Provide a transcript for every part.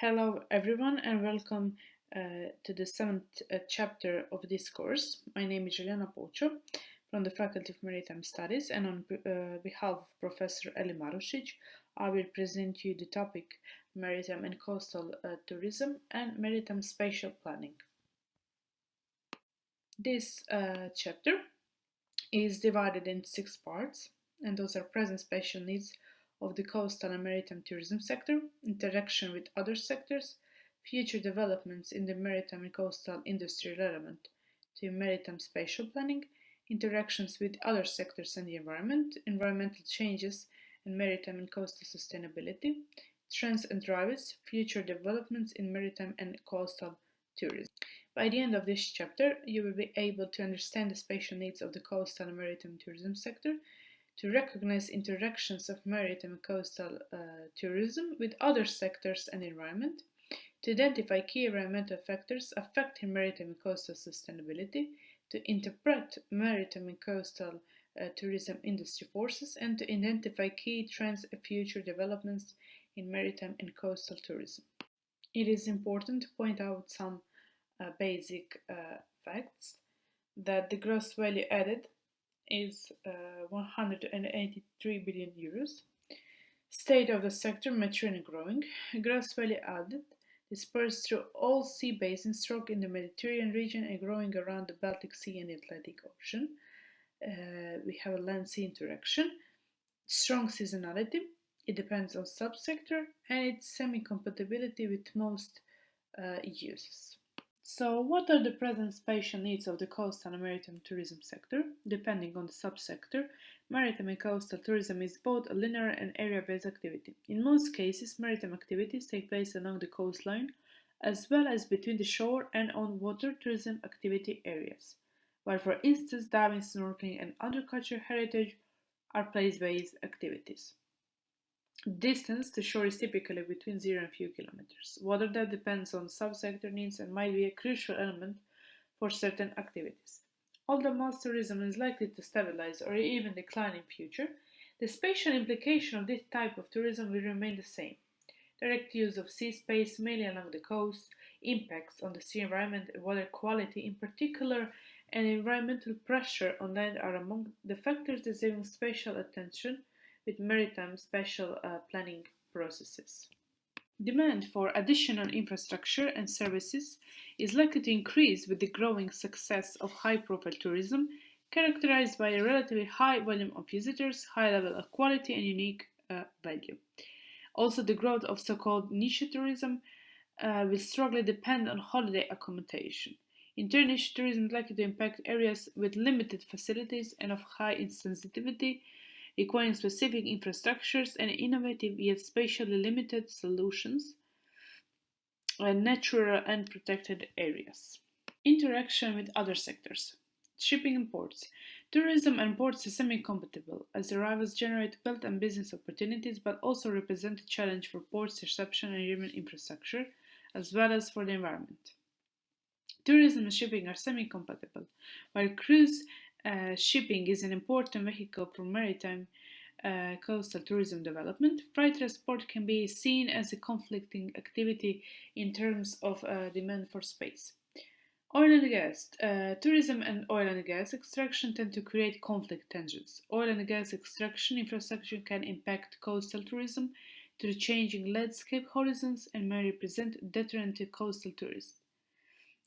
Hello, everyone, and welcome to the seventh chapter of this course. My name is Zeljana Puco from the Faculty of Maritime Studies, and on behalf of Professor Eli Marušić, I will present you the topic Maritime and Coastal Tourism and Maritime Spatial Planning. This chapter is divided into 6 parts, and those are present spatial needs of the coastal and maritime tourism sector, interaction with other sectors, future developments in the maritime and coastal industry relevant to maritime spatial planning, interactions with other sectors and the environment, environmental changes and maritime and coastal sustainability, trends and drivers, future developments in maritime and coastal tourism. By the end of this chapter, you will be able to understand the spatial needs of the coastal and maritime tourism sector, to recognize interactions of maritime and coastal tourism with other sectors and environment, to identify key environmental factors affecting maritime and coastal sustainability, to interpret maritime and coastal tourism industry forces, and to identify key trends and future developments in maritime and coastal tourism. It is important to point out some basic facts that the gross value added is 183 billion euros. State of the sector mature and growing. Gross value added dispersed through all sea basins, stroke in the Mediterranean region and growing around the Baltic Sea and the Atlantic Ocean. We have a land-sea interaction. Strong seasonality. It depends on subsector and its semi-compatibility with most uses. So, what are the present spatial needs of the coastal and maritime tourism sector? Depending on the subsector, maritime and coastal tourism is both a linear and area-based activity. In most cases, maritime activities take place along the coastline, as well as between the shore and on-water tourism activity areas, while for instance diving, snorkeling and other cultural heritage are place-based activities. Distance to shore is typically between 0 and a few kilometers. Water depth depends on subsector needs and might be a crucial element for certain activities. Although mass tourism is likely to stabilize or even decline in future, the spatial implication of this type of tourism will remain the same. Direct use of sea space, mainly along the coast, impacts on the sea environment and water quality in particular, and environmental pressure on land are among the factors deserving spatial attention with maritime spatial planning processes. Demand for additional infrastructure and services is likely to increase with the growing success of high-profile tourism, characterized by a relatively high volume of visitors, high level of quality, and unique value. Also, the growth of so-called niche tourism will strongly depend on holiday accommodation. In turn, niche tourism is likely to impact areas with limited facilities and of high insensitivity, requiring specific infrastructures and innovative yet spatially limited solutions in natural and protected areas. Interaction with other sectors. Shipping and ports. Tourism and ports are semi-compatible, as arrivals generate wealth and business opportunities, but also represent a challenge for ports reception and human infrastructure, as well as for the environment. Tourism and shipping are semi-compatible, while cruise shipping is an important vehicle for maritime coastal tourism development. Freight transport can be seen as a conflicting activity in terms of demand for space. Oil and gas. Tourism and oil and gas extraction tend to create conflict tensions. Oil and gas extraction infrastructure can impact coastal tourism through changing landscape horizons and may represent a deterrent to coastal tourism.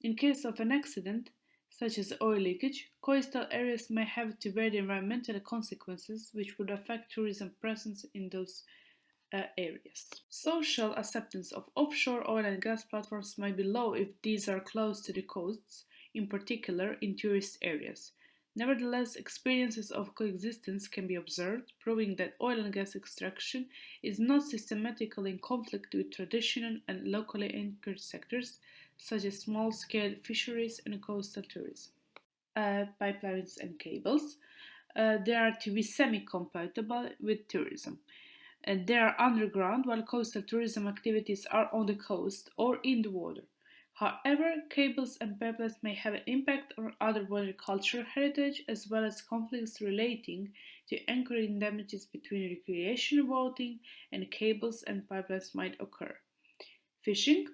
In case of an accident, such as oil leakage, coastal areas may have to bear the environmental consequences which would affect tourism presence in those areas. Social acceptance of offshore oil and gas platforms might be low if these are close to the coasts, in particular in tourist areas. Nevertheless, experiences of coexistence can be observed, proving that oil and gas extraction is not systematically in conflict with traditional and locally anchored sectors such as small-scale fisheries and coastal tourism. Pipelines and cables. They are to be semi-compatible with tourism. They are underground, while coastal tourism activities are on the coast or in the water. However, cables and pipelines may have an impact on other water cultural heritage, as well as conflicts relating to anchoring damages between recreational boating and cables and pipelines might occur. Fishing.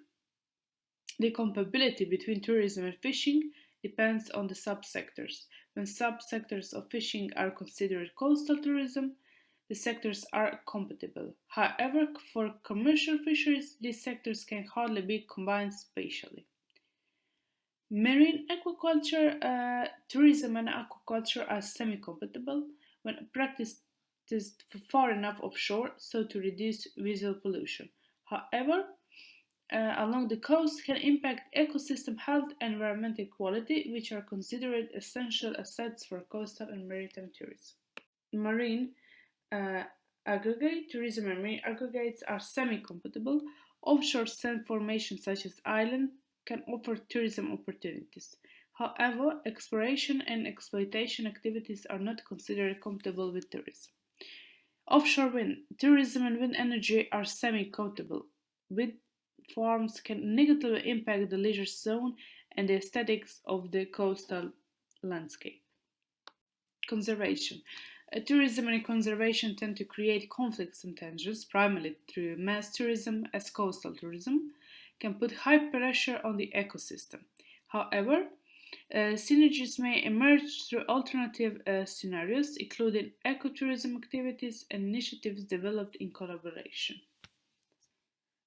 The compatibility between tourism and fishing depends on the subsectors. When subsectors of fishing are considered coastal tourism, the sectors are compatible. However, for commercial fisheries, these sectors can hardly be combined spatially. Marine aquaculture, tourism and aquaculture are semi-compatible when practiced far enough offshore so to reduce visual pollution. However, along the coast can impact ecosystem health and environmental quality, which are considered essential assets for coastal and maritime tourism. Marine uh, aggregate tourism and marine aggregates are semi-compatible. Offshore sand formations such as islands can offer tourism opportunities. However, exploration and exploitation activities are not considered compatible with tourism. Offshore wind, tourism and wind energy are semi-compatible. Wind farms can negatively impact the leisure zone and the aesthetics of the coastal landscape. Conservation. Tourism and conservation tend to create conflicts and tensions, primarily through mass tourism as coastal tourism can put high pressure on the ecosystem. However, synergies may emerge through alternative scenarios, including ecotourism activities and initiatives developed in collaboration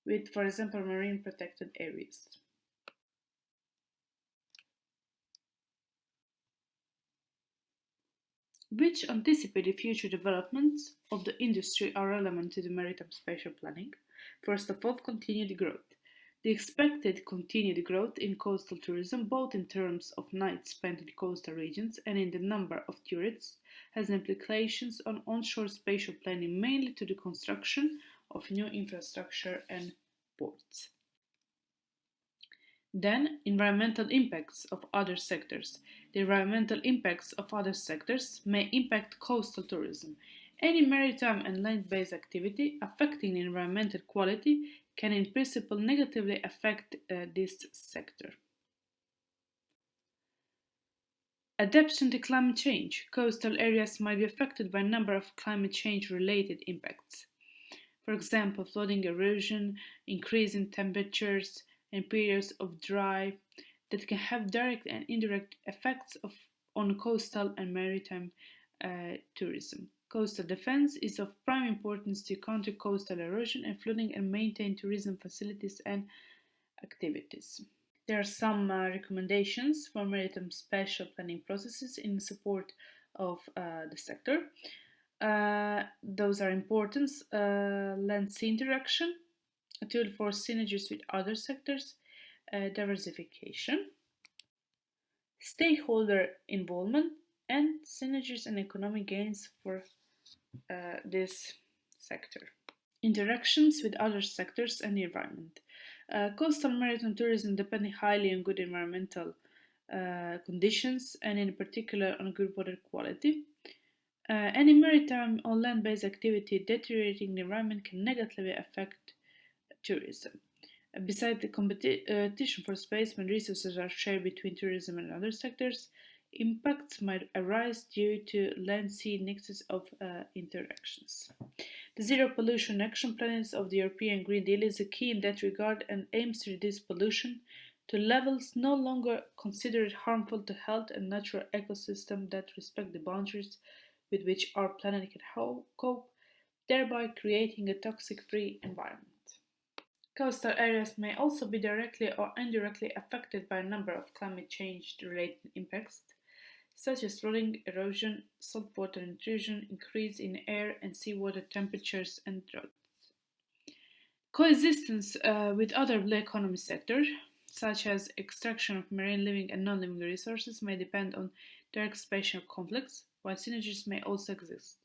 with, for example, marine protected areas. Which anticipated future developments of the industry are relevant to the maritime spatial planning? First of all, continued growth. The expected continued growth in coastal tourism, both in terms of nights spent in coastal regions and in the number of tourists, has implications on onshore spatial planning, mainly to the construction of new infrastructure and ports. Then, environmental impacts of other sectors. The environmental impacts of other sectors may impact coastal tourism. Any maritime and land based activity affecting environmental quality can, in principle, negatively affect this sector. Adaptation to climate change. Coastal areas might be affected by a number of climate change related impacts. For example, flooding, erosion, increase in temperatures, and periods of dry that can have direct and indirect effects on coastal and maritime tourism. Coastal defense is of prime importance to counter coastal erosion and flooding and maintain tourism facilities and activities. There are some recommendations for maritime spatial planning processes in support of the sector. Those are important. Land-sea interaction, a tool for synergies with other sectors, diversification, stakeholder involvement, and synergies and economic gains for this sector. Interactions with other sectors and the environment. Coastal maritime tourism depends highly on good environmental conditions and in particular on good water quality. Any maritime or land-based activity deteriorating the environment can negatively affect tourism. Besides the competition for space when resources are shared between tourism and other sectors, impacts might arise due to land-sea nexus of interactions. The Zero Pollution Action Plan of the European Green Deal is a key in that regard and aims to reduce pollution to levels no longer considered harmful to health and natural ecosystems that respect the boundaries with which our planet can cope, thereby creating a toxic-free environment. Coastal areas may also be directly or indirectly affected by a number of climate change-related impacts, such as flooding, erosion, saltwater intrusion, increase in air and seawater temperatures, and droughts. Coexistence with other blue economy sectors, such as extraction of marine living and non-living resources, may depend on direct spatial conflicts, while synergies may also exist.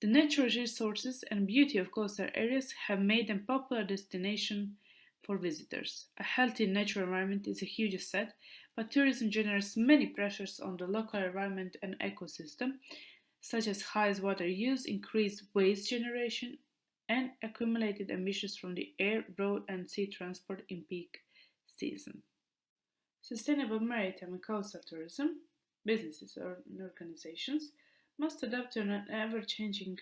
The natural resources and beauty of coastal areas have made them popular destination for visitors. A healthy natural environment is a huge asset, but tourism generates many pressures on the local environment and ecosystem, such as high water use, increased waste generation, and accumulated emissions from the air, road, and sea transport in peak season. Sustainable maritime and coastal tourism, businesses or organizations, must adapt to an ever-changing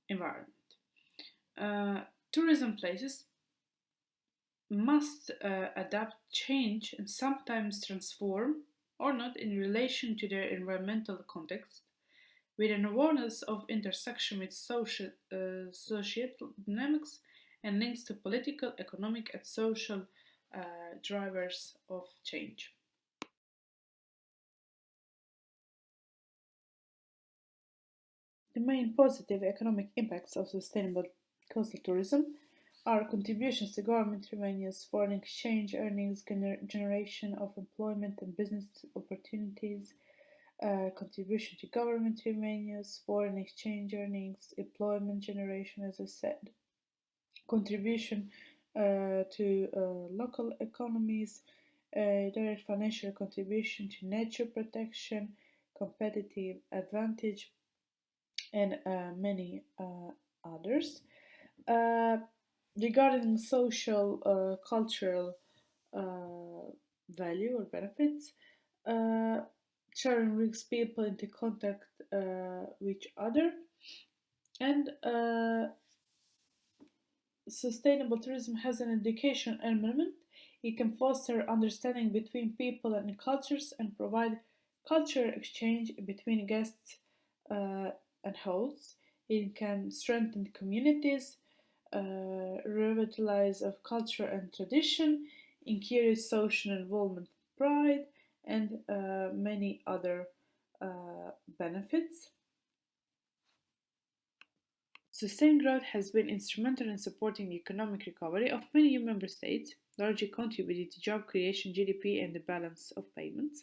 environment. Tourism places must adapt, change, and sometimes transform or not in relation to their environmental context, with an awareness of intersection with societal dynamics and links to political, economic, and social drivers of change. The main positive economic impacts of sustainable coastal tourism are contributions to government revenues, foreign exchange earnings, generation of employment and business opportunities, contribution to government revenues, foreign exchange earnings, employment generation, as I said, contribution to local economies, direct financial contribution to nature protection, competitive advantage, and many others. Uh, Regarding social, cultural value or benefits, uh, sharing brings people into contact with each other, and sustainable tourism has an education element. It can foster understanding between people and cultures and provide cultural exchange between guests uh, and hosts. It can strengthen communities, revitalize of culture and tradition, encourage social involvement, pride, and many other benefits. Sustained growth has been instrumental in supporting the economic recovery of many EU member states, largely contributing to job creation, GDP, and the balance of payments.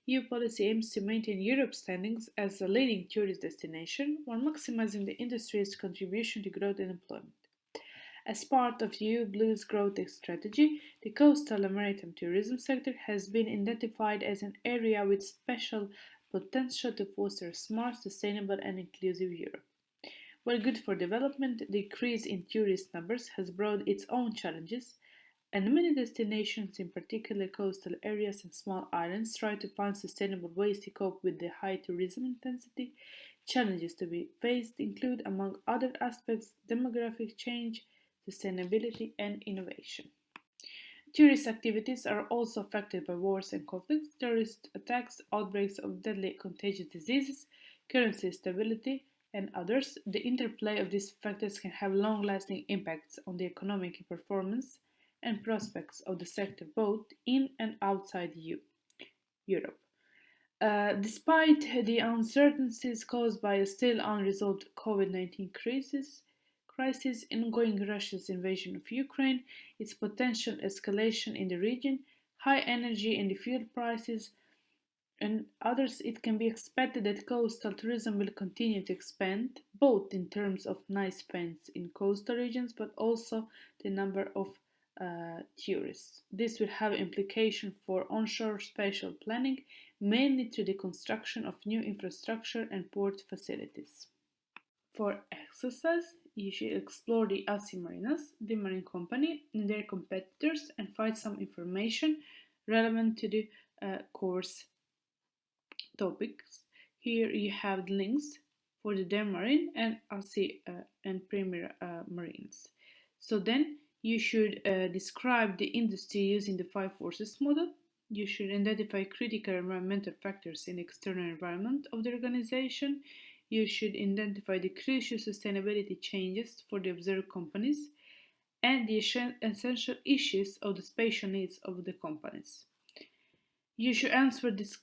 EU policy aims to maintain Europe's standings as a leading tourist destination while maximizing the industry's contribution to growth and employment. As part of EU Blue's growth strategy, the coastal and maritime tourism sector has been identified as an area with special potential to foster a smart, sustainable, and inclusive Europe. While good for development, the decrease in tourist numbers has brought its own challenges, and many destinations, in particular coastal areas and small islands, try to find sustainable ways to cope with the high tourism intensity. Challenges to be faced include, among other aspects, demographic change, sustainability, and innovation. Tourist activities are also affected by wars and conflicts, terrorist attacks, outbreaks of deadly contagious diseases, currency instability, and others. The interplay of these factors can have long lasting impacts on the economic performance and prospects of the sector both in and outside Europe. Despite the uncertainties caused by a still unresolved COVID-19 crisis, ongoing Russia's invasion of Ukraine, its potential escalation in the region, high energy and fuel prices, and others, it can be expected that coastal tourism will continue to expand, both in terms of night spends in coastal regions, but also the number of tourists. This will have implications for onshore spatial planning, mainly through the construction of new infrastructure and port facilities. For exercise, you should explore the AC Marinas, the marine company, and their competitors, and find some information relevant to the course topics. Here you have the links for the Dare Marine and AC and Premier Marines. So then you should describe the industry using the five forces model. You should identify critical environmental factors in the external environment of the organization. You should identify the crucial sustainability changes for the observed companies and the essential issues of the spatial needs of the companies. You should answer this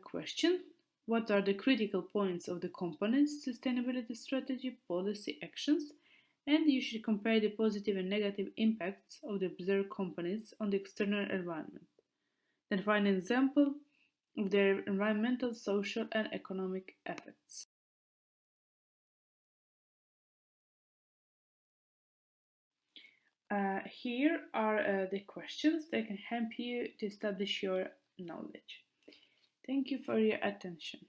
question. What are the critical points of the company's sustainability strategy, policy, actions? And you should compare the positive and negative impacts of the observed companies on the external environment. Then find an example of their environmental, social, and economic effects. Here are the questions that can help you to establish your knowledge. Thank you for your attention.